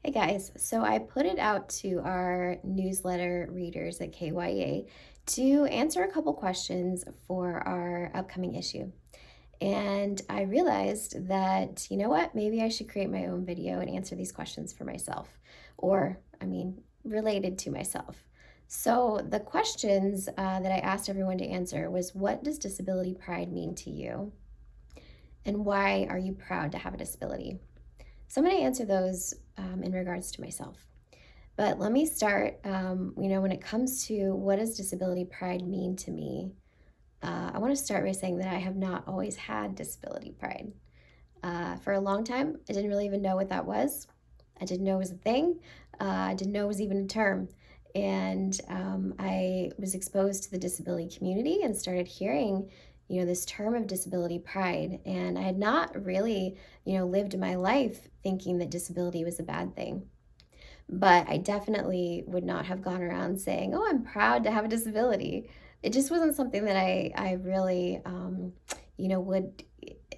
Hey guys, so I put it out to our newsletter readers at KYA to answer a couple questions for our upcoming issue. And I realized that, you know what, maybe I should create my own video and answer these questions for myself, or, related to myself. So the questions that I asked everyone to answer was, what does disability pride mean to you? And why are you proud to have a disability? So I'm going to answer those in regards to myself. But let me start. When it comes to what does disability pride mean to me, I want to start by saying that I have not always had disability pride. For a long time, I didn't really even know what that was. I didn't know it was a thing. I didn't know it was even a term. And I was exposed to the disability community and started hearing, this term of disability pride. And I had not really, lived my life thinking that disability was a bad thing. But I definitely would not have gone around saying, "Oh, I'm proud to have a disability." It just wasn't something that I really, would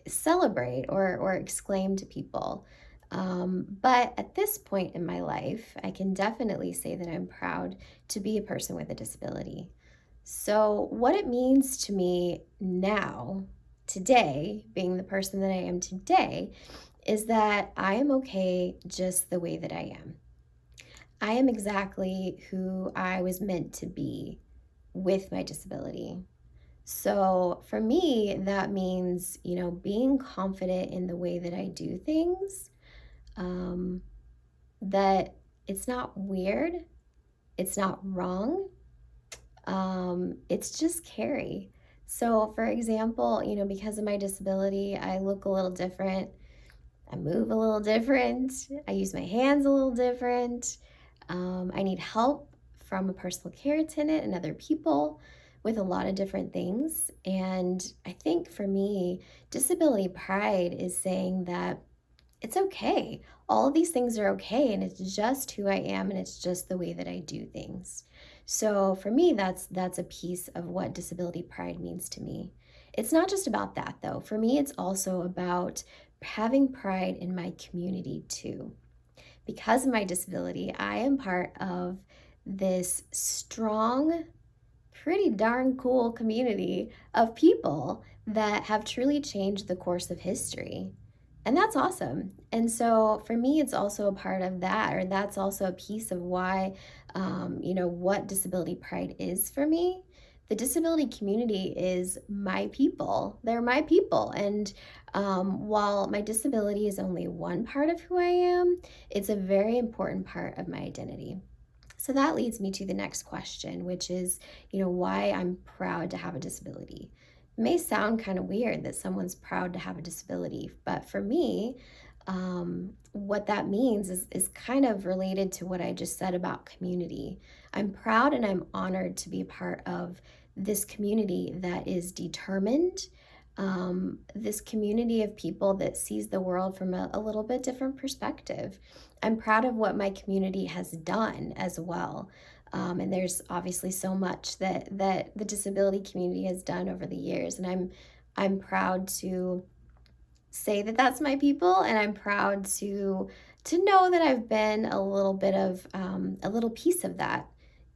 celebrate or exclaim to people. But at this point in my life, I can definitely say that I'm proud to be a person with a disability. So, what it means to me now, today, being the person that I am today, is that I am okay just the way that I am. I am exactly who I was meant to be with my disability. So for me, that means, being confident in the way that I do things, um, that it's not weird, it's not wrong, it's just Carrie. So, for example, because of my disability, I look a little different, I move a little different, I use my hands a little different. I need help from a personal care attendant and other people with a lot of different things. And I think for me, disability pride is saying that it's okay. All of these things are okay, and it's just who I am, and it's just the way that I do things. So for me, that's a piece of what disability pride means to me. It's not just about that though. For me, it's also about having pride in my community too. Because of my disability, I am part of this strong, pretty darn cool community of people that have truly changed the course of history. And that's awesome. And so for me, it's also a part of that, or that's also a piece of why, what disability pride is for me. The disability community is my people. They're my people. And while my disability is only one part of who I am, it's a very important part of my identity. So that leads me to the next question, which is, why I'm proud to have a disability. It may sound kind of weird that someone's proud to have a disability, but for me, what that means is kind of related to what I just said about community. I'm proud and I'm honored to be a part of this community that is determined, this community of people that sees the world from a little bit different perspective. I'm proud of what my community has done as well. And there's obviously so much that the disability community has done over the years, and I'm proud to say that that's my people, and I'm proud to know that I've been a little bit of a little piece of that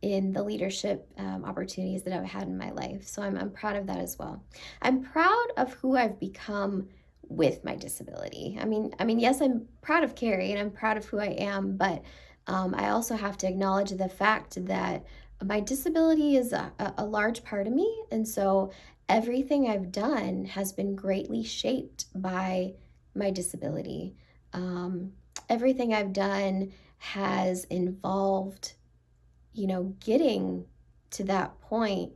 in the leadership opportunities that I've had in my life. So I'm proud of that as well. I'm proud of who I've become with my disability. Yes, I'm proud of Carrie and I'm proud of who I am, but I also have to acknowledge the fact that my disability is a large part of me, and so everything I've done has been greatly shaped by my disability. Um, Everything I've done has involved, getting to that point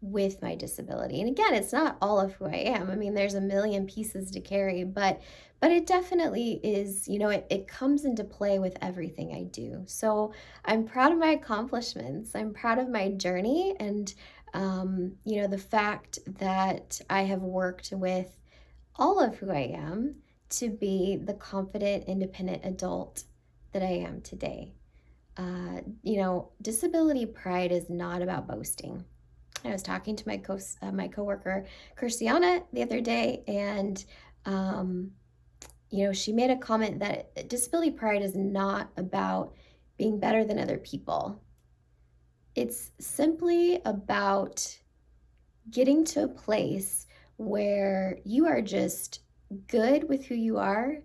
with my disability. And again, it's not all of who I am. There's a million pieces to carry, but it definitely is, it comes into play with everything I do. So I'm proud of my accomplishments. I'm proud of my journey and the fact that I have worked with all of who I am to be the confident, independent adult that I am today. Disability pride is not about boasting. I was talking to my coworker Christiana the other day, and She made a comment that disability pride is not about being better than other people. It's simply about getting to a place where you are just good with who you are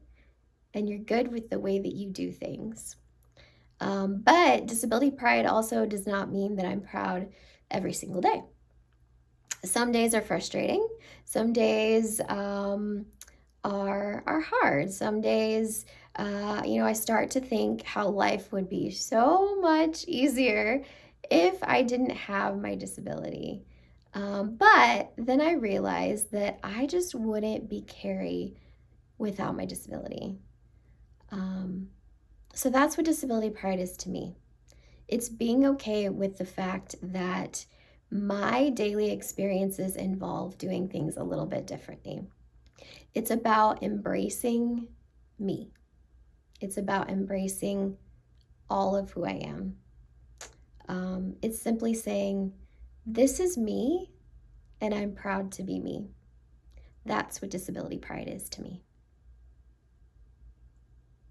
and you're good with the way that you do things. But disability pride also does not mean that I'm proud every single day. Some days are frustrating. Some days are hard. Some days, I start to think how life would be so much easier if I didn't have my disability. But then I realized that I just wouldn't be Carrie without my disability. Um, so that's what disability pride is to me. It's being okay with the fact that my daily experiences involve doing things a little bit differently. It's about embracing me. It's about embracing all of who I am. It's simply saying, this is me, and I'm proud to be me. That's what disability pride is to me.